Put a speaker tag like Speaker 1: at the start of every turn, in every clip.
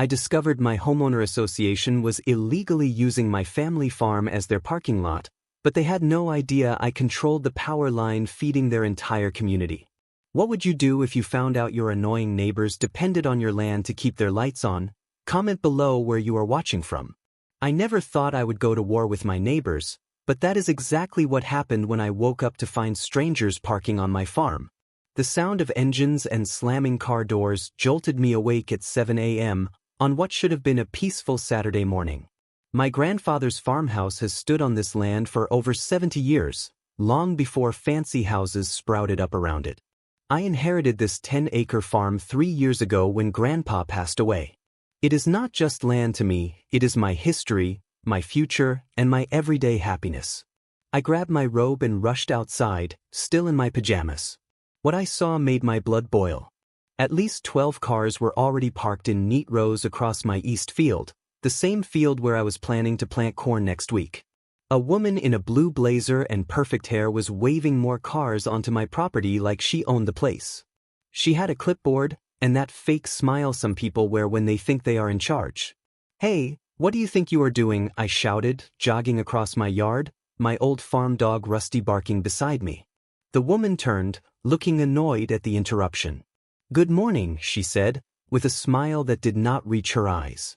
Speaker 1: I discovered my homeowner association was illegally using my family farm as their parking lot, but they had no idea I controlled the power line feeding their entire community. What would you do if you found out your annoying neighbors depended on your land to keep their lights on? Comment below where you are watching from. I never thought I would go to war with my neighbors, but that is exactly what happened when I woke up to find strangers parking on my farm. The sound of engines and slamming car doors jolted me awake at 7 a.m. on what should have been a peaceful Saturday morning. My grandfather's farmhouse has stood on this land for over 70 years, long before fancy houses sprouted up around it. I inherited this 10-acre farm 3 years ago when Grandpa passed away. It is not just land to me, it is my history, my future, and my everyday happiness. I grabbed my robe and rushed outside, still in my pajamas. What I saw made my blood boil. At least 12 cars were already parked in neat rows across my east field, the same field where I was planning to plant corn next week. A woman in a blue blazer and perfect hair was waving more cars onto my property like she owned the place. She had a clipboard, and that fake smile some people wear when they think they are in charge. "Hey, what do you think you are doing?" I shouted, jogging across my yard, my old farm dog Rusty barking beside me. The woman turned, looking annoyed at the interruption. "Good morning," she said, with a smile that did not reach her eyes.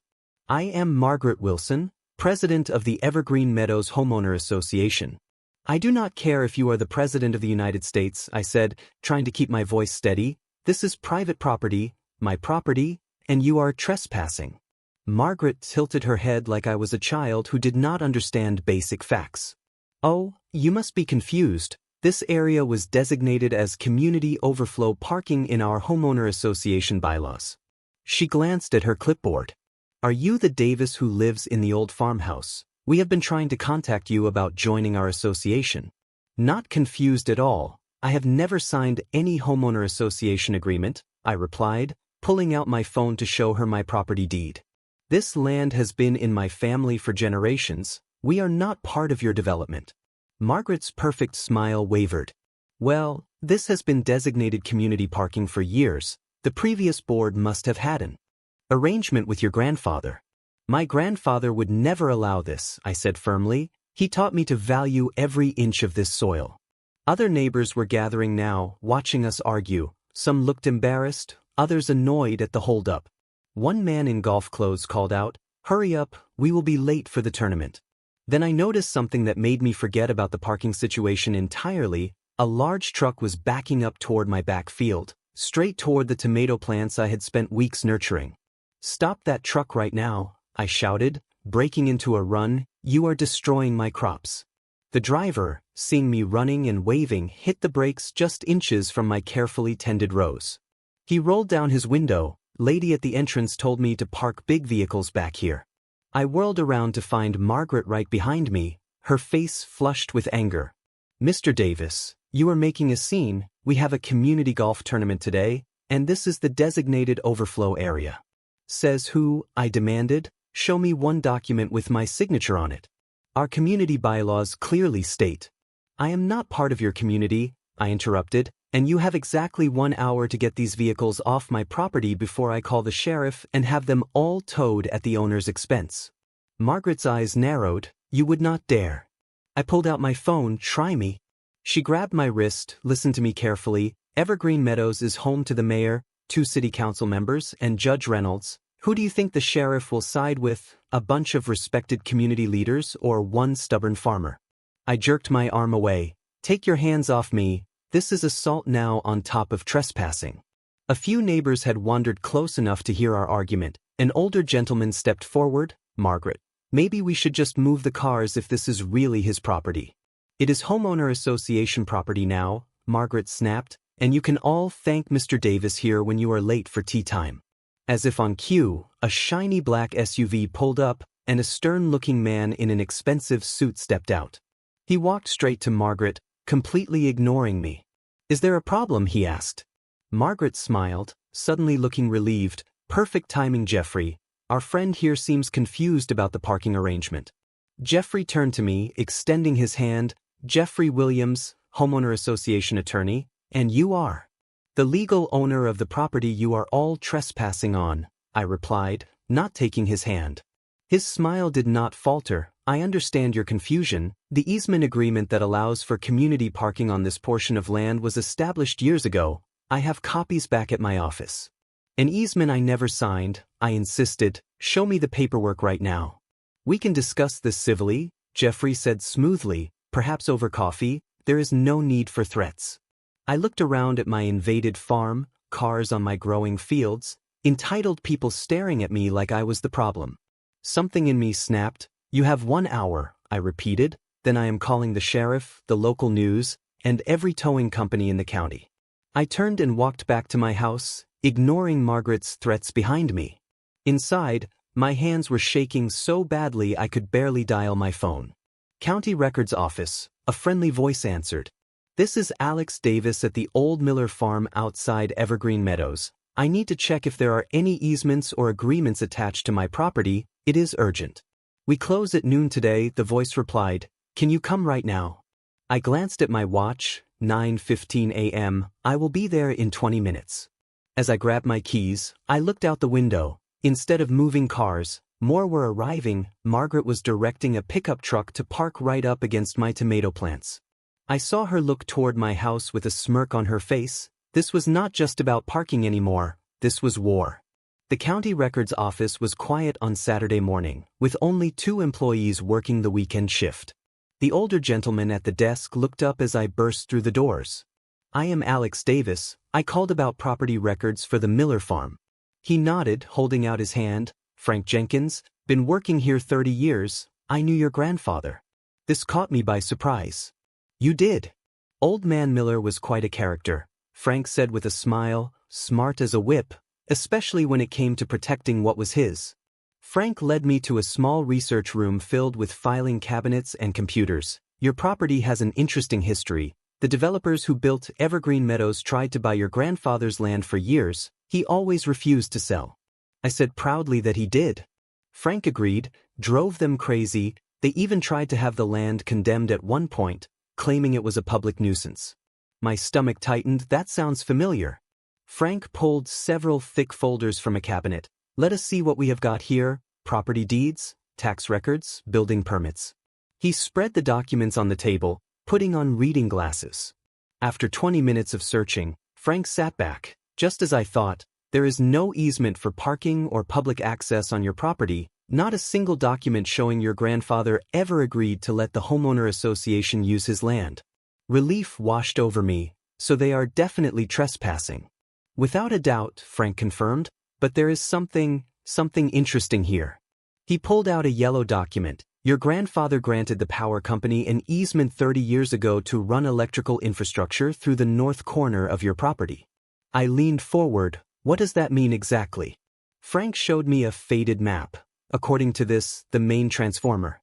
Speaker 1: "I am Margaret Wilson, president of the Evergreen Meadows Homeowner Association." "I do not care if you are the president of the United States," I said, trying to keep my voice steady. "This is private property, my property, and you are trespassing." Margaret tilted her head like I was a child who did not understand basic facts. "Oh, you must be confused. This area was designated as community overflow parking in our homeowner association bylaws." She glanced at her clipboard. "Are you the Davis who lives in the old farmhouse? We have been trying to contact you about joining our association." Not confused at all. "I have never signed any homeowner association agreement," I replied, pulling out my phone to show her my property deed. "This land has been in my family for generations. We are not part of your development." Margaret's perfect smile wavered. "Well, this has been designated community parking for years. The previous board must have had an arrangement with your grandfather." "My grandfather would never allow this," I said firmly. "He taught me to value every inch of this soil." Other neighbors were gathering now, watching us argue. Some looked embarrassed, others annoyed at the holdup. One man in golf clothes called out, "Hurry up, we will be late for the tournament." Then I noticed something that made me forget about the parking situation entirely. A large truck was backing up toward my back field, straight toward the tomato plants I had spent weeks nurturing. "Stop that truck right now," I shouted, breaking into a run. "You are destroying my crops." The driver, seeing me running and waving, hit the brakes just inches from my carefully tended rows. He rolled down his window. "Lady at the entrance told me to park big vehicles back here." I whirled around to find Margaret right behind me, her face flushed with anger. "Mr. Davis, you are making a scene. We have a community golf tournament today, and this is the designated overflow area." "Says who?" I demanded. "Show me one document with my signature on it." "Our community bylaws clearly state." "I am not part of your community," I interrupted, "and you have exactly 1 hour to get these vehicles off my property before I call the sheriff and have them all towed at the owner's expense." Margaret's eyes narrowed. "You would not dare." I pulled out my phone. "Try me." She grabbed my wrist, listened to me carefully. "Evergreen Meadows is home to the mayor, 2 city council members, and Judge Reynolds. Who do you think the sheriff will side with? A bunch of respected community leaders or one stubborn farmer?" I jerked my arm away. "Take your hands off me. This is assault now on top of trespassing." A few neighbors had wandered close enough to hear our argument. An older gentleman stepped forward. "Margaret, maybe we should just move the cars if this is really his property." "It is homeowner association property now," Margaret snapped, "and you can all thank Mr. Davis here when you are late for tea time." As if on cue, a shiny black SUV pulled up, and a stern-looking man in an expensive suit stepped out. He walked straight to Margaret, completely ignoring me. "Is there a problem?" he asked. Margaret smiled, suddenly looking relieved. "Perfect timing, Jeffrey. Our friend here seems confused about the parking arrangement." Jeffrey turned to me, extending his hand. "Jeffrey Williams, homeowner association attorney, and you are the legal owner of the property you are all trespassing on," I replied, not taking his hand. His smile did not falter. I understand your confusion. The easement agreement that allows for community parking on this portion of land was established years ago. I have copies back at my office. An easement I never signed, I insisted. Show me the paperwork right now. We can discuss this civilly, Jeffrey said smoothly, perhaps over coffee. There is no need for threats. I looked around at my invaded farm, cars on my growing fields, entitled people staring at me like I was the problem. Something in me snapped. You have 1 hour, I repeated, then I am calling the sheriff, the local news, and every towing company in the county. I turned and walked back to my house, ignoring Margaret's threats behind me. Inside, my hands were shaking so badly I could barely dial my phone. County Records Office, a friendly voice answered. This is Alex Davis at the old Miller farm outside Evergreen Meadows. I need to check if there are any easements or agreements attached to my property. It is urgent. We close at noon today, the voice replied. Can you come right now? I glanced at my watch, 9:15 a.m. I will be there in 20 minutes. As I grabbed my keys, I looked out the window. Instead of moving cars, more were arriving. Margaret was directing a pickup truck to park right up against my tomato plants. I saw her look toward my house with a smirk on her face. This was not just about parking anymore, this was war. The county records office was quiet on Saturday morning, with only 2 employees working the weekend shift. The older gentleman at the desk looked up as I burst through the doors. I am Alex Davis. I called about property records for the Miller farm. He nodded, holding out his hand. Frank Jenkins, been working here 30 years. I knew your grandfather. This caught me by surprise. You did. Old man Miller was quite a character, Frank said with a smile, smart as a whip, especially when it came to protecting what was his. Frank led me to a small research room filled with filing cabinets and computers. Your property has an interesting history. The developers who built Evergreen Meadows tried to buy your grandfather's land for years. He always refused to sell. I said proudly that he did. Frank agreed, drove them crazy. They even tried to have the land condemned at one point, claiming it was a public nuisance. My stomach tightened. That sounds familiar. Frank pulled several thick folders from a cabinet. Let us see what we have got here. Property deeds, tax records, building permits. He spread the documents on the table, putting on reading glasses. After 20 minutes of searching, Frank sat back. Just as I thought, there is no easement for parking or public access on your property, not a single document showing your grandfather ever agreed to let the homeowner association use his land. Relief washed over me, so they are definitely trespassing. Without a doubt, Frank confirmed, but there is something interesting here. He pulled out a yellow document. Your grandfather granted the power company an easement 30 years ago to run electrical infrastructure through the north corner of your property. I leaned forward. What does that mean exactly? Frank showed me a faded map. According to this, the main transformer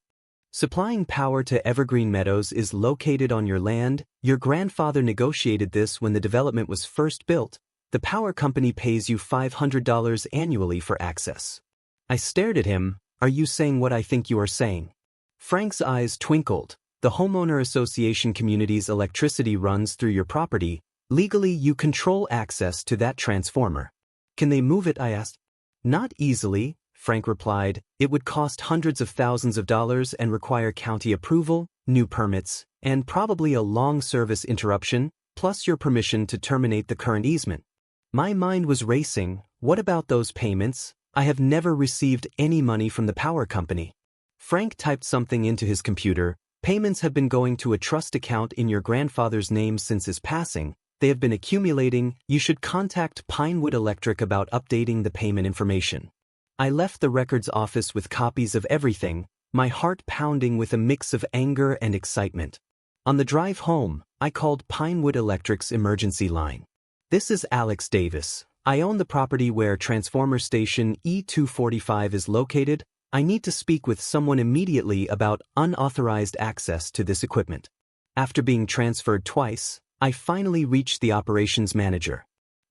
Speaker 1: supplying power to Evergreen Meadows is located on your land. Your grandfather negotiated this when the development was first built. The power company pays you $500 annually for access. I stared at him. Are you saying what I think you are saying? Frank's eyes twinkled. The homeowner association community's electricity runs through your property. Legally, you control access to that transformer. Can they move it? I asked. Not easily, Frank replied. It would cost hundreds of thousands of dollars and require county approval, new permits, and probably a long service interruption, plus your permission to terminate the current easement. My mind was racing. What about those payments? I have never received any money from the power company. Frank typed something into his computer. Payments have been going to a trust account in your grandfather's name since his passing. They have been accumulating. You should contact Pinewood Electric about updating the payment information. I left the records office with copies of everything, my heart pounding with a mix of anger and excitement. On the drive home, I called Pinewood Electric's emergency line. This is Alex Davis. I own the property where transformer station E245 is located. I need to speak with someone immediately about unauthorized access to this equipment. After being transferred twice, I finally reached the operations manager.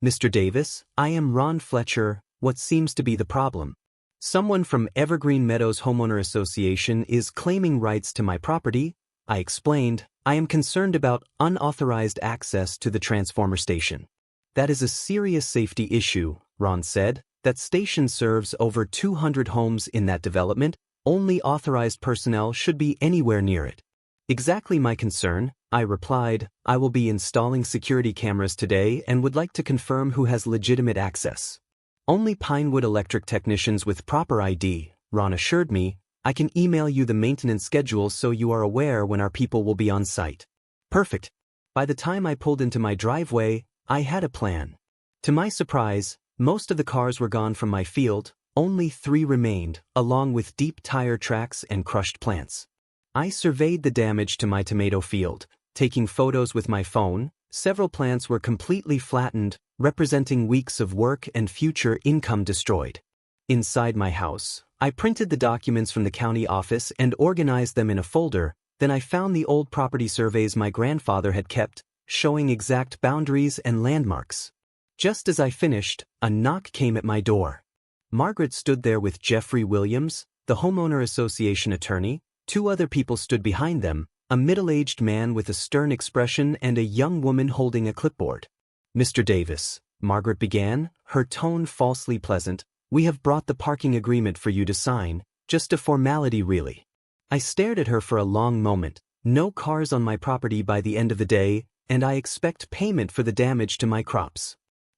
Speaker 1: Mr. Davis, I am Ron Fletcher. What seems to be the problem? Someone from Evergreen Meadows Homeowner Association is claiming rights to my property. I explained. I am concerned about unauthorized access to the transformer station. That is a serious safety issue, Ron said. That station serves over 200 homes in that development. Only authorized personnel should be anywhere near it. Exactly my concern, I replied. I will be installing security cameras today and would like to confirm who has legitimate access. Only Pinewood Electric technicians with proper ID, Ron assured me. I can email you the maintenance schedule so you are aware when our people will be on site. Perfect. By the time I pulled into my driveway, I had a plan. To my surprise, most of the cars were gone from my field. Only 3 remained, along with deep tire tracks and crushed plants. I surveyed the damage to my tomato field, taking photos with my phone. Several plants were completely flattened, representing weeks of work and future income destroyed. Inside my house, I printed the documents from the county office and organized them in a folder. Then I found the old property surveys my grandfather had kept, showing exact boundaries and landmarks. Just as I finished, a knock came at my door. Margaret stood there with Jeffrey Williams, the homeowner association attorney. 2 other people stood behind them, a middle-aged man with a stern expression and a young woman holding a clipboard. Mr. Davis, Margaret began, her tone falsely pleasant, we have brought the parking agreement for you to sign, just a formality really. I stared at her for a long moment. No cars on my property by the end of the day, and I expect payment for the damage to my crops.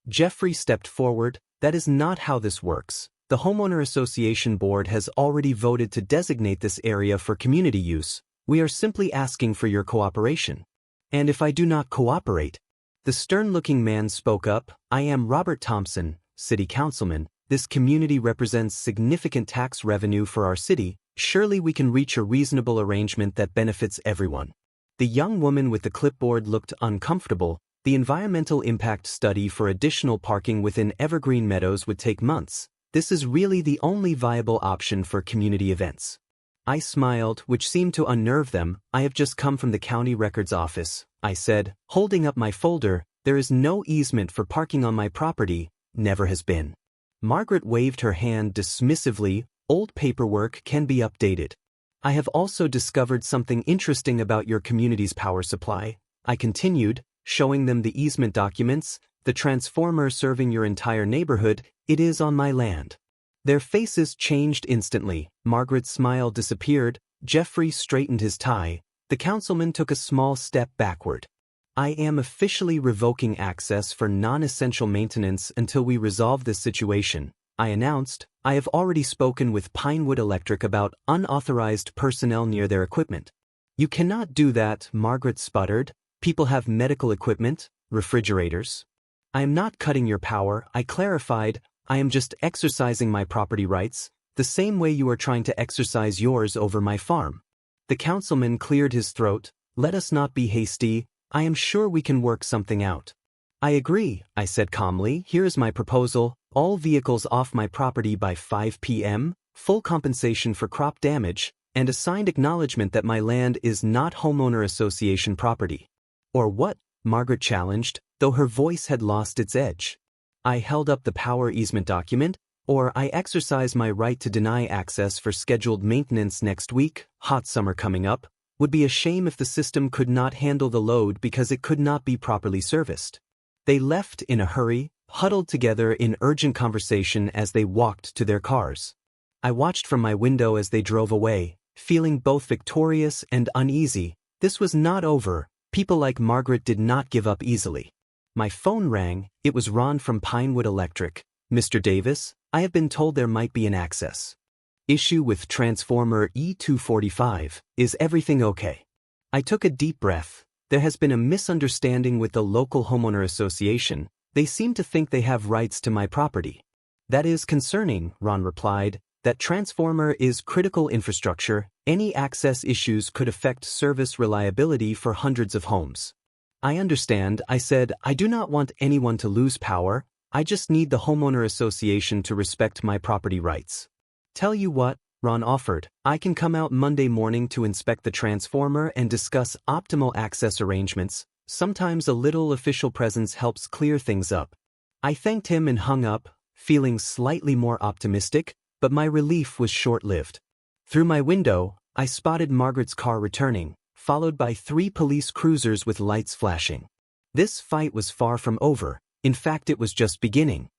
Speaker 1: Jeffrey stepped forward. That is not how this works. The Homeowner Association Board has already voted to designate this area for community use. We are simply asking for your cooperation. And if I do not cooperate? The stern-looking man spoke up. I am Robert Thompson, city councilman. This community represents significant tax revenue for our city. Surely we can reach a reasonable arrangement that benefits everyone. The young woman with the clipboard looked uncomfortable. The environmental impact study for additional parking within Evergreen Meadows would take months. This is really the only viable option for community events. I smiled, which seemed to unnerve them. I have just come from the county records office, I said, holding up my folder. There is no easement for parking on my property, never has been. Margaret waved her hand dismissively. Old paperwork can be updated. I have also discovered something interesting about your community's power supply, I continued, showing them the easement documents. The transformer serving your entire neighborhood, it is on my land. Their faces changed instantly. Margaret's smile disappeared. Jeffrey straightened his tie. The councilman took a small step backward. I am officially revoking access for non-essential maintenance until we resolve this situation, I announced. I have already spoken with Pinewood Electric about unauthorized personnel near their equipment. You cannot do that, Margaret sputtered. People have medical equipment, refrigerators. I am not cutting your power, I clarified. I am just exercising my property rights, the same way you are trying to exercise yours over my farm. The councilman cleared his throat. Let us not be hasty. I am sure we can work something out. I agree, I said calmly. Here is my proposal. All vehicles off my property by 5 p.m., full compensation for crop damage, and a signed acknowledgement that my land is not homeowner association property. Or what? Margaret challenged, though her voice had lost its edge. I held up the power easement document. Or I exercise my right to deny access for scheduled maintenance next week. Hot summer coming up. Would be a shame if the system could not handle the load because it could not be properly serviced. They left in a hurry, huddled together in urgent conversation as they walked to their cars. I watched from my window as they drove away, feeling both victorious and uneasy. This was not over. People like Margaret did not give up easily. My phone rang. It was Ron from Pinewood Electric. Mr. Davis, I have been told there might be an access issue with transformer E245. Is everything okay? I took a deep breath. There has been a misunderstanding with the local homeowner association. They seem to think they have rights to my property. That is concerning, Ron replied. That transformer is critical infrastructure. Any access issues could affect service reliability for hundreds of homes. I understand, I said. I do not want anyone to lose power. I just need the homeowner association to respect my property rights. Tell you what, Ron offered. I can come out Monday morning to inspect the transformer and discuss optimal access arrangements. Sometimes a little official presence helps clear things up. I thanked him and hung up, feeling slightly more optimistic, but my relief was short-lived. Through my window, I spotted Margaret's car returning, followed by 3 police cruisers with lights flashing. This fight was far from over. In fact, it was just beginning.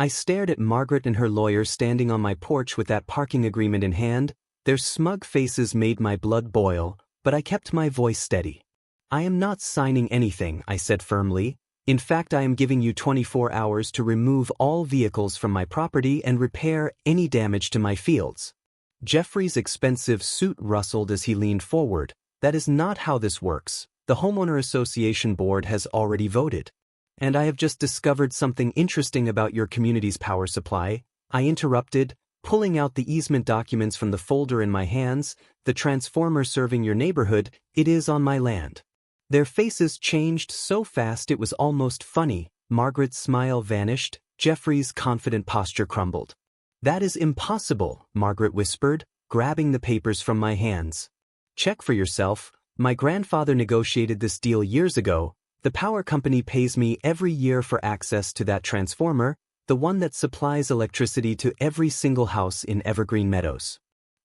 Speaker 1: I stared at Margaret and her lawyer standing on my porch with that parking agreement in hand. Their smug faces made my blood boil, but I kept my voice steady. I am not signing anything, I said firmly. In fact, I am giving you 24 hours to remove all vehicles from my property and repair any damage to my fields. Jeffrey's expensive suit rustled as he leaned forward. That is not how this works. The homeowner association board has already voted. And I have just discovered something interesting about your community's power supply, I interrupted, pulling out the easement documents from the folder in my hands. The transformer serving your neighborhood, it is on my land. Their faces changed so fast it was almost funny. Margaret's smile vanished, Jeffrey's confident posture crumbled. That is impossible, Margaret whispered, grabbing the papers from my hands. Check for yourself. My grandfather negotiated this deal years ago. The power company pays me every year for access to that transformer, the one that supplies electricity to every single house in Evergreen Meadows.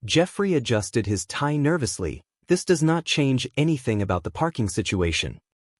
Speaker 1: Jeffrey adjusted his tie nervously. This does not change anything about the parking situation.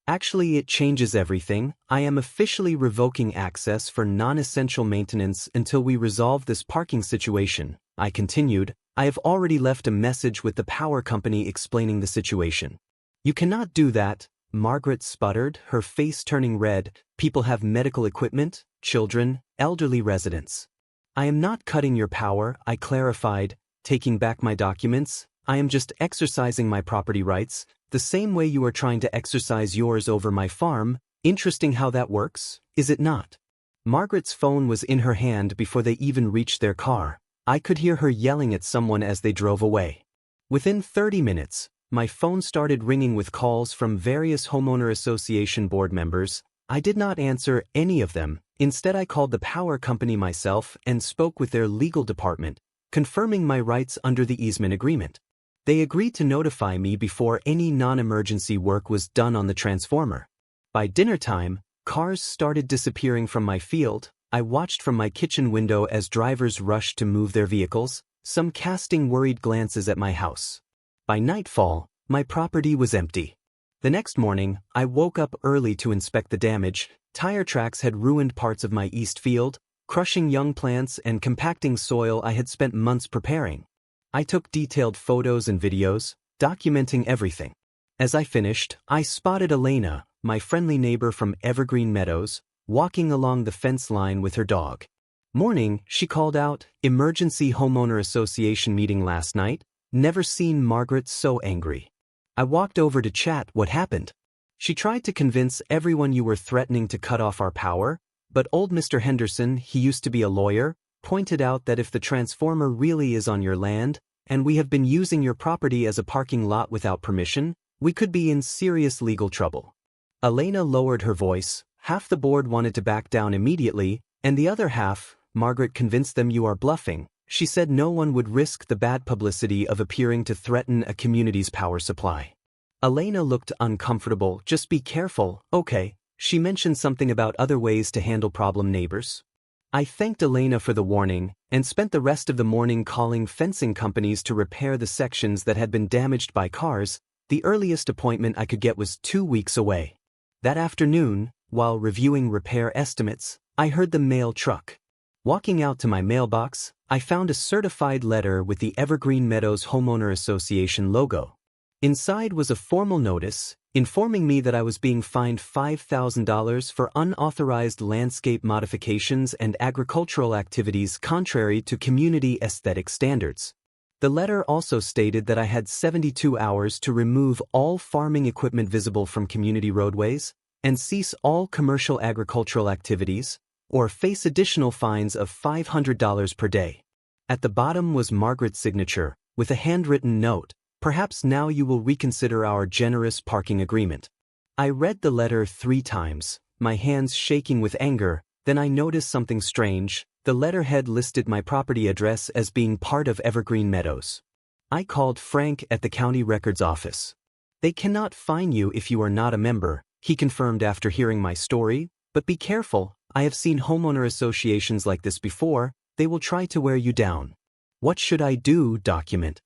Speaker 1: Actually, it changes everything. I am officially revoking access for non-essential maintenance until we resolve this parking situation, I continued. I have already left a message with the power company explaining the situation. You cannot do that, Margaret sputtered, her face turning red. People have medical equipment, children, elderly residents. I am not cutting your power, I clarified, taking back my documents. I am just exercising my property rights, the same way you are trying to exercise yours over my farm. Interesting how that works, is it not? Margaret's phone was in her hand before they even reached their car. I could hear her yelling at someone as they drove away. Within 30 minutes, my phone started ringing with calls from various homeowner association board members. I did not answer any of them. Instead, I called the power company myself and spoke with their legal department, confirming my rights under the easement agreement. They agreed to notify me before any non-emergency work was done on the transformer. By dinner time, cars started disappearing from my field. I watched from my kitchen window as drivers rushed to move their vehicles, some casting worried glances at my house. By nightfall, my property was empty. The next morning, I woke up early to inspect the damage. Tire tracks had ruined parts of my east field, crushing young plants and compacting soil I had spent months preparing. I took detailed photos and videos, documenting everything. As I finished, I spotted Elena, my friendly neighbor from Evergreen Meadows, walking along the fence line with her dog. Morning, she called out, "Emergency homeowner association meeting last night. Never seen Margaret so angry." I walked over to chat. What happened? She tried to convince everyone you were threatening to cut off our power, but old Mr. Henderson, he used to be a lawyer, pointed out that if the transformer really is on your land, and we have been using your property as a parking lot without permission, we could be in serious legal trouble. Elena lowered her voice. Half the board wanted to back down immediately, and the other half, Margaret convinced them you are bluffing. She said no one would risk the bad publicity of appearing to threaten a community's power supply. Elena looked uncomfortable. Just be careful, okay? She mentioned something about other ways to handle problem neighbors. I thanked Elena for the warning, and spent the rest of the morning calling fencing companies to repair the sections that had been damaged by cars. The earliest appointment I could get was 2 weeks away. That afternoon, while reviewing repair estimates, I heard the mail truck. Walking out to my mailbox, I found a certified letter with the Evergreen Meadows Homeowner Association logo. Inside was a formal notice, informing me that I was being fined $5,000 for unauthorized landscape modifications and agricultural activities contrary to community aesthetic standards. The letter also stated that I had 72 hours to remove all farming equipment visible from community roadways, and cease all commercial agricultural activities, or face additional fines of $500 per day. At the bottom was Margaret's signature, with a handwritten note, "Perhaps now you will reconsider our generous parking agreement." I read the letter 3 times, my hands shaking with anger. Then I noticed something strange. The letterhead listed my property address as being part of Evergreen Meadows. I called Frank at the county records office. "They cannot fine you if you are not a member," he confirmed after hearing my story, "but be careful. I have seen homeowner associations like this before. They will try to wear you down." What should I do? Document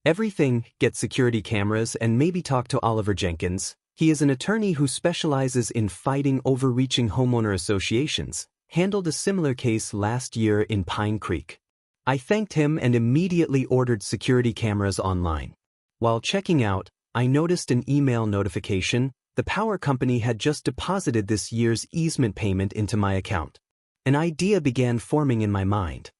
Speaker 1: everything, get security cameras, and maybe talk to Oliver Jenkins. He is an attorney who specializes in fighting overreaching homeowner associations. handled a similar case last year in Pine Creek. I thanked him and immediately ordered security cameras online. While checking out, I noticed an email notification. The power company had just deposited this year's easement payment into my account. An idea began forming in my mind.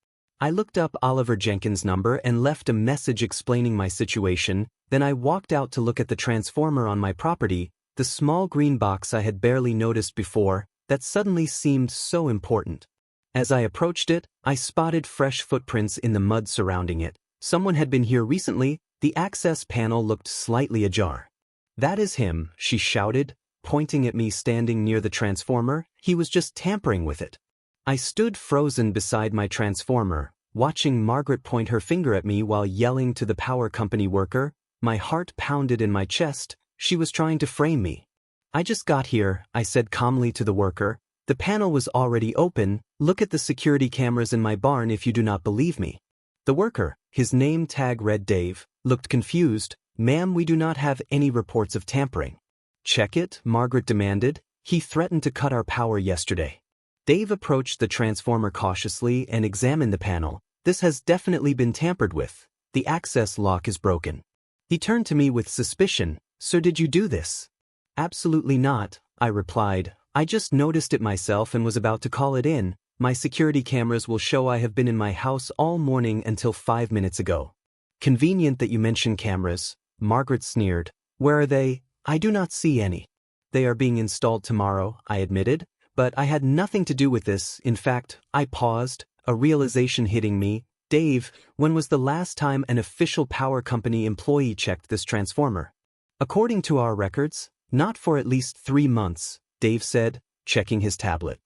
Speaker 1: I looked up Oliver Jenkins' number and left a message explaining my situation. Then I walked out to look at the transformer on my property, the small green box I had barely noticed before, that suddenly seemed so important. As I approached it, I spotted fresh footprints in the mud surrounding it. Someone had been here recently. The access panel looked slightly ajar. "That is him," she shouted, pointing at me standing near the transformer. "He was just tampering with it." I stood frozen beside my transformer, watching Margaret point her finger at me while yelling to the power company worker. My heart pounded in my chest. She was trying to frame me. "I just got here," I said calmly to the worker. "The panel was already open. Look at the security cameras in my barn if you do not believe me." The worker, his name tag read Dave, looked confused. "Ma'am, we do not have any reports of tampering." "Check it," Margaret demanded. "He threatened to cut our power yesterday." Dave approached the transformer cautiously and examined the panel. "This has definitely been tampered with. The access lock is broken." He turned to me with suspicion. "Sir, did you do this?" "Absolutely not," I replied. "I just noticed it myself and was about to call it in. My security cameras will show I have been in my house all morning until 5 minutes ago." "Convenient that you mention cameras," Margaret sneered. "Where are they?" "I do not see any." "They are being installed tomorrow," I admitted. "But I had nothing to do with this. In fact," I paused, a realization hitting me. "Dave, when was the last time an official power company employee checked this transformer?" "According to our records, not for at least 3 months, Dave said, checking his tablet.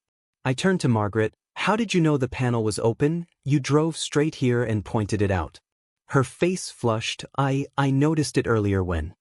Speaker 1: I turned to Margaret. "How did you know the panel was open? You drove straight here and pointed it out." Her face flushed. I noticed it earlier when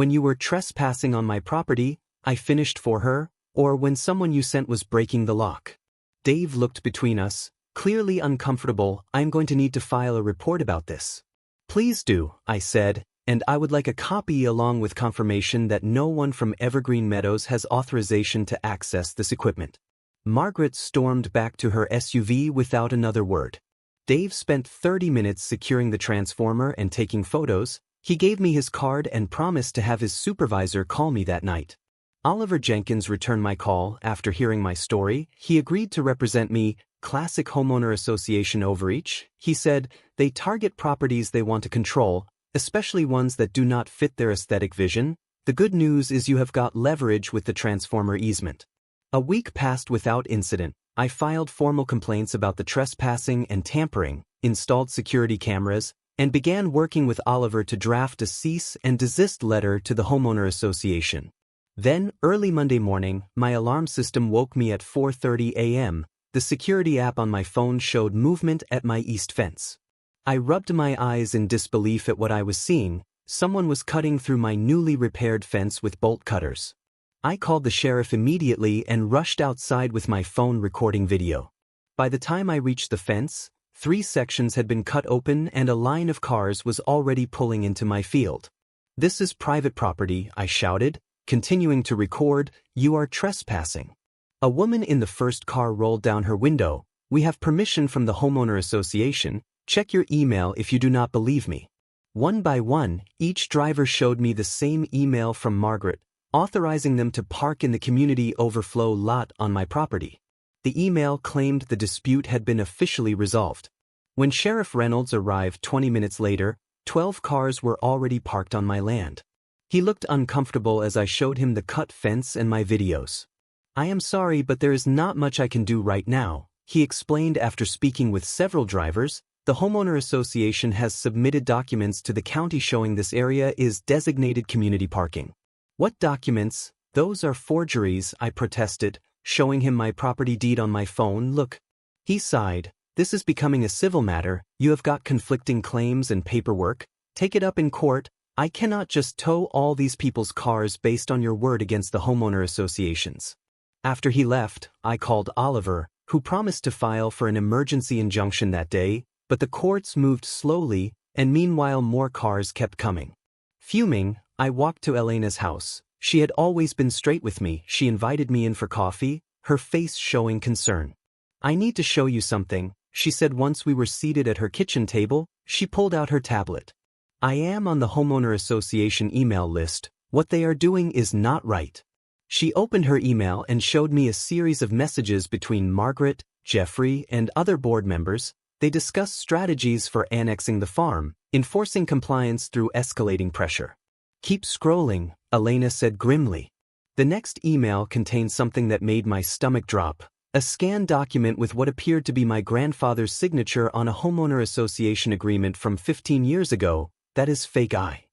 Speaker 1: you were trespassing on my property," I finished for her, "or when someone you sent was breaking the lock." Dave looked between us, clearly uncomfortable. "I'm going to need to file a report about this." "Please do," I said, "and I would like a copy along with confirmation that no one from Evergreen Meadows has authorization to access this equipment." Margaret stormed back to her SUV without another word. Dave spent 30 minutes securing the transformer and taking photos. He gave me his card and promised to have his supervisor call me that night. Oliver Jenkins returned my call after hearing my story. He agreed to represent me. Classic homeowner association overreach, he said. They target properties they want to control, especially ones that do not fit their aesthetic vision. The good news is you have got leverage with the transformer easement. A week passed without incident. I filed formal complaints about the trespassing and tampering, installed security cameras, and began working with Oliver to draft a cease and desist letter to the homeowner association. Then, early Monday morning, my alarm system woke me at 4:30 a.m. The security app on my phone showed movement at my east fence. I rubbed my eyes in disbelief at what I was seeing. Someone was cutting through my newly repaired fence with bolt cutters. I called the sheriff immediately and rushed outside with my phone recording video. By the time I reached the fence, 3 sections had been cut open and a line of cars was already pulling into my field. "This is private property," I shouted, continuing to record. "You are trespassing." A woman in the first car rolled down her window. "We have permission from the homeowner association. Check your email if you do not believe me." One by one, each driver showed me the same email from Margaret, authorizing them to park in the community overflow lot on my property. The email claimed the dispute had been officially resolved. When Sheriff Reynolds arrived 20 minutes later, 12 cars were already parked on my land. He looked uncomfortable as I showed him the cut fence and my videos. "I am sorry, but there is not much I can do right now," he explained after speaking with several drivers. "The homeowner association has submitted documents to the county showing this area is designated community parking." "What documents? Those are forgeries," I protested, showing him my property deed on my phone. "Look." He sighed. "This is becoming a civil matter. You have got conflicting claims and paperwork. Take it up in court. I cannot just tow all these people's cars based on your word against the homeowner associations." After he left, I called Oliver, who promised to file for an emergency injunction that day, but the courts moved slowly, and meanwhile more cars kept coming. Fuming, I walked to Elena's house. She had always been straight with me. She invited me in for coffee, her face showing concern. I need to show you something, she said once we were seated at her kitchen table. She pulled out her tablet. I am on the homeowner association email list. What they are doing is not right. She opened her email and showed me a series of messages between Margaret, Jeffrey, and other board members. They discussed strategies for annexing the farm, enforcing compliance through escalating pressure. Keep scrolling, Elena said grimly. The next email contained something that made my stomach drop. A scanned document with what appeared to be my grandfather's signature on a homeowner association agreement from 15 years ago. That is fake. I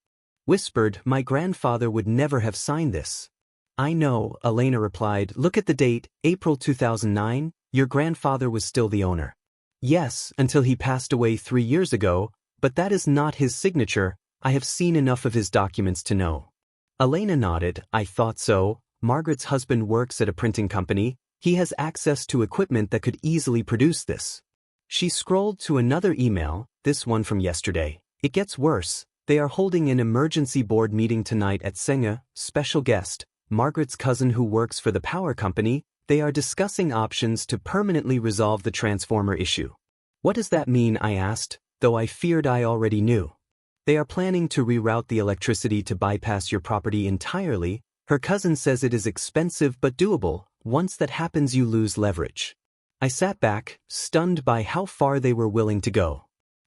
Speaker 1: whispered, my grandfather would never have signed this. I know, Elena replied. Look at the date, April 2009, your grandfather was still the owner. Yes, until he passed away 3 years ago, but that is not his signature. I have seen enough of his documents to know. Elena nodded. I thought so. Margaret's husband works at a printing company. He has access to equipment that could easily produce this. She scrolled to another email, this one from yesterday. It gets worse. They are holding an emergency board meeting tonight at Senga, special guest, Margaret's cousin who works for the power company. They are discussing options to permanently resolve the transformer issue. What does that mean? I asked, though I feared I already knew. They are planning to reroute the electricity to bypass your property entirely. Her cousin says it is expensive but doable. Once that happens, you lose leverage. I sat back, stunned by how far they were willing to go.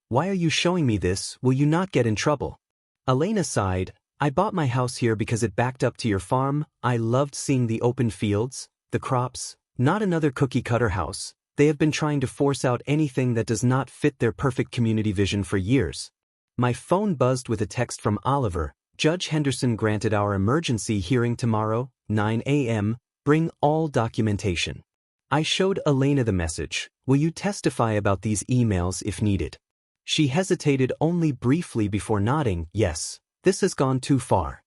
Speaker 1: Why are you showing me this? Will you not get in trouble? Elena sighed. I bought my house here because it backed up to your farm. I loved seeing the open fields, the crops, not another cookie-cutter house. They have been trying to force out anything that does not fit their perfect community vision for years. My phone buzzed with a text from Oliver. Judge Henderson granted our emergency hearing tomorrow, 9 a.m. Bring all documentation. I showed Elena the message. Will you testify about these emails if needed? She hesitated only briefly before nodding. Yes, this has gone too far.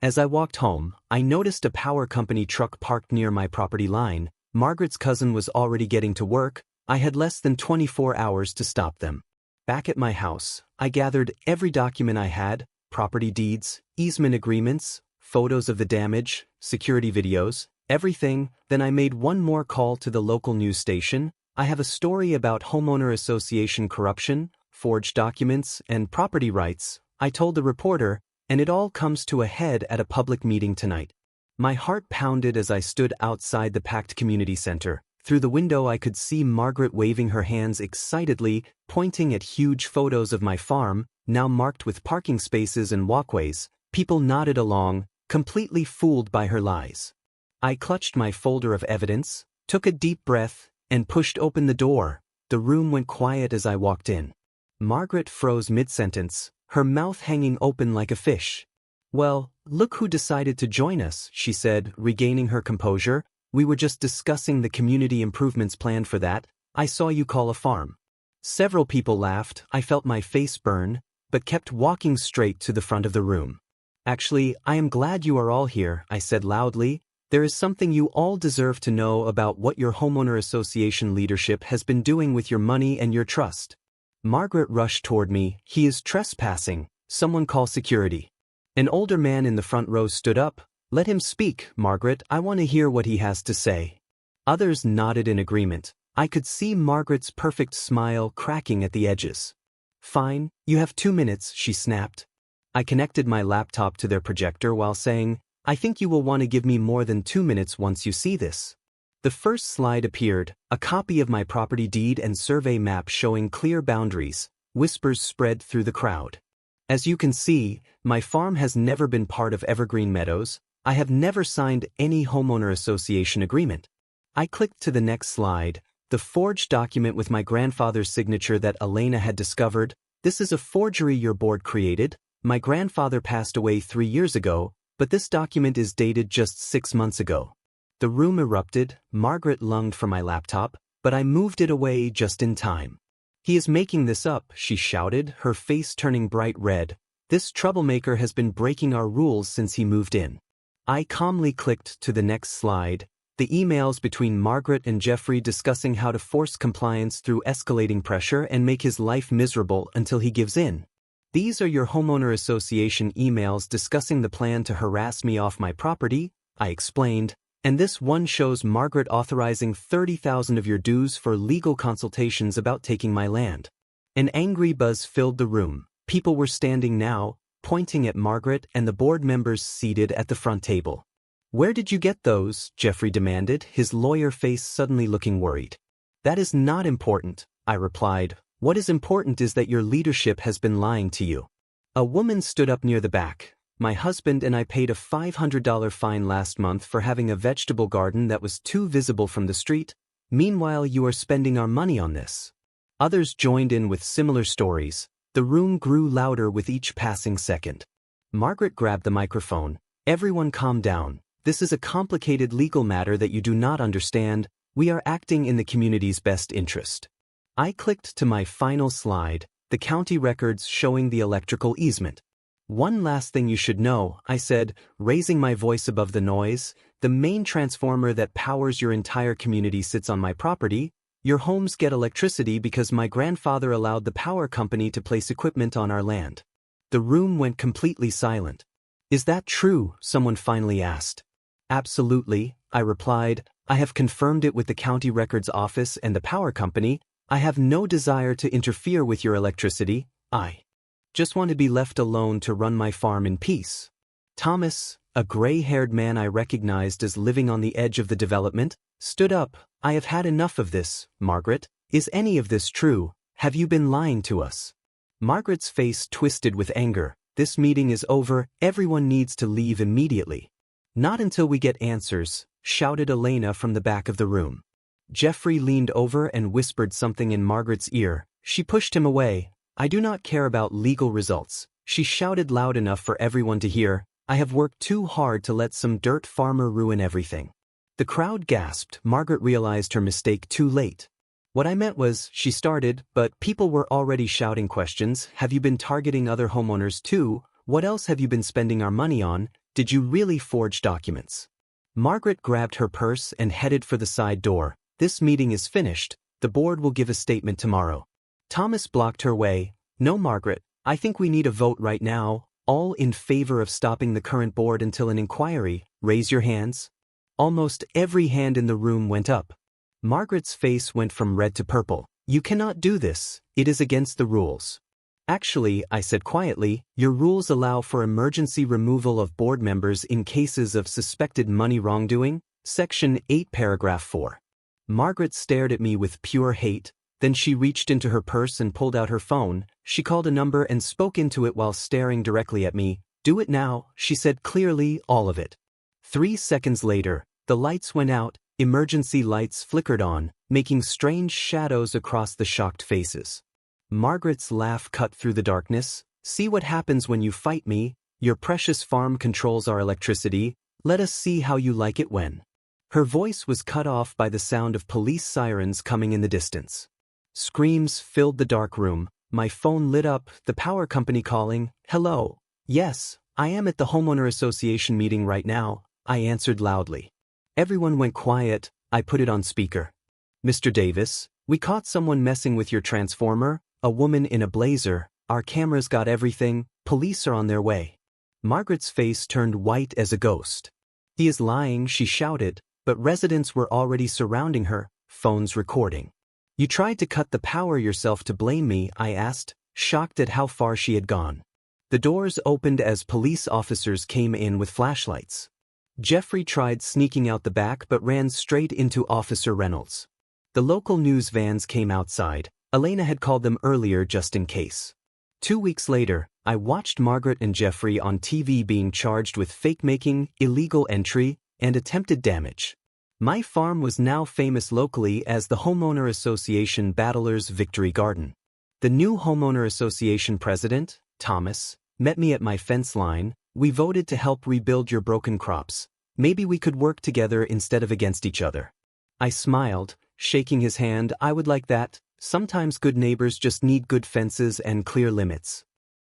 Speaker 1: As I walked home, I noticed a power company truck parked near my property line. Margaret's cousin was already getting to work. I had less than 24 hours to stop them. Back at my house, I gathered every document I had, property deeds, easement agreements, photos of the damage, security videos, everything. Then I made one more call to the local news station. I have a story about homeowner association corruption, forged documents, and property rights, I told the reporter, and it all comes to a head at a public meeting tonight. My heart pounded as I stood outside the packed community center. Through the window I could see Margaret waving her hands excitedly, pointing at huge photos of my farm, now marked with parking spaces and walkways. People nodded along, completely fooled by her lies. I clutched my folder of evidence, took a deep breath, and pushed open the door. The room went quiet as I walked in. Margaret froze mid-sentence, her mouth hanging open like a fish. Well, look who decided to join us, she said, regaining her composure. We were just discussing the community improvements plan for that. I saw you call a farm. Several people laughed. I felt my face burn, but kept walking straight to the front of the room. Actually, I am glad you are all here, I said loudly. There is something you all deserve to know about what your homeowner association leadership has been doing with your money and your trust. Margaret rushed toward me. He is trespassing. Someone call security. An older man in the front row stood up. Let him speak, Margaret. I want to hear what he has to say. Others nodded in agreement. I could see Margaret's perfect smile cracking at the edges. Fine, you have 2 minutes, she snapped. I connected my laptop to their projector while saying, I think you will want to give me more than 2 minutes once you see this. The first slide appeared, a copy of my property deed and survey map showing clear boundaries. Whispers spread through the crowd. As you can see, my farm has never been part of Evergreen Meadows. I have never signed any homeowner association agreement. I clicked to the next slide, the forged document with my grandfather's signature that Elena had discovered. This is a forgery your board created. My grandfather passed away 3 years ago, but this document is dated just 6 months ago. The room erupted. Margaret lunged for my laptop, but I moved it away just in time. He is making this up, she shouted, her face turning bright red. This troublemaker has been breaking our rules since he moved in. I calmly clicked to the next slide, the emails between Margaret and Jeffrey discussing how to force compliance through escalating pressure and make his life miserable until he gives in. These are your homeowner association emails discussing the plan to harass me off my property, I explained. And this one shows Margaret authorizing 30,000 of your dues for legal consultations about taking my land. An angry buzz filled the room. People were standing now, pointing at Margaret and the board members seated at the front table. Where did you get those? Jeffrey demanded, his lawyer face suddenly looking worried. That is not important, I replied. What is important is that your leadership has been lying to you. A woman stood up near the back. My husband and I paid a $500 fine last month for having a vegetable garden that was too visible from the street. Meanwhile, you are spending our money on this. Others joined in with similar stories. The room grew louder with each passing second. Margaret grabbed the microphone. Everyone calm down. This is a complicated legal matter that you do not understand. We are acting in the community's best interest. I clicked to my final slide, the county records showing the electrical easement. One last thing you should know, I said, raising my voice above the noise. The main transformer that powers your entire community sits on my property. Your homes get electricity because my grandfather allowed the power company to place equipment on our land. The room went completely silent. Is that true? Someone finally asked. Absolutely, I replied. I have confirmed it with the county records office and the power company. I have no desire to interfere with your electricity. I just want to be left alone to run my farm in peace. Thomas, a gray-haired man I recognized as living on the edge of the development, stood up. I have had enough of this, Margaret. Is any of this true? Have you been lying to us? Margaret's face twisted with anger. This meeting is over. Everyone needs to leave immediately. Not until we get answers, shouted Elena from the back of the room. Jeffrey leaned over and whispered something in Margaret's ear. She pushed him away. I do not care about legal results, she shouted loud enough for everyone to hear. I have worked too hard to let some dirt farmer ruin everything. The crowd gasped. Margaret realized her mistake too late. What I meant was, she started, but people were already shouting questions. Have you been targeting other homeowners too? What else have you been spending our money on? Did you really forge documents? Margaret grabbed her purse and headed for the side door. This meeting is finished. The board will give a statement tomorrow. Thomas blocked her way. No, Margaret, I think we need a vote right now. All in favor of stopping the current board until an inquiry. Raise your hands. Almost every hand in the room went up. Margaret's face went from red to purple. You cannot do this. It is against the rules. Actually, I said quietly, your rules allow for emergency removal of board members in cases of suspected money wrongdoing. Section 8, paragraph 4. Margaret stared at me with pure hate. Then she reached into her purse and pulled out her phone. She called a number and spoke into it while staring directly at me. Do it now, she said clearly, all of it. 3 seconds later, the lights went out. Emergency lights flickered on, making strange shadows across the shocked faces. Margaret's laugh cut through the darkness. See what happens when you fight me. Your precious farm controls our electricity. Let us see how you like it when. Her voice was cut off by the sound of police sirens coming in the distance. Screams filled the dark room. My phone lit up, the power company calling. Hello. Yes, I am at the homeowner association meeting right now, I answered loudly. Everyone went quiet. I put it on speaker. Mr. Davis, we caught someone messing with your transformer, a woman in a blazer. Our cameras got everything. Police are on their way. Margaret's face turned white as a ghost. He is lying, she shouted, but residents were already surrounding her, phones recording. You tried to cut the power yourself to blame me, I asked, shocked at how far she had gone. The doors opened as police officers came in with flashlights. Jeffrey tried sneaking out the back but ran straight into Officer Reynolds. The local news vans came outside. Elena had called them earlier just in case. 2 weeks later, I watched Margaret and Jeffrey on TV being charged with fake-making, illegal entry, and attempted damage. My farm was now famous locally as the Homeowner Association Battlers Victory Garden. The new Homeowner Association president, Thomas, met me at my fence line. We voted to help rebuild your broken crops. Maybe we could work together instead of against each other. I smiled, shaking his hand. I would like that. Sometimes good neighbors just need good fences and clear limits.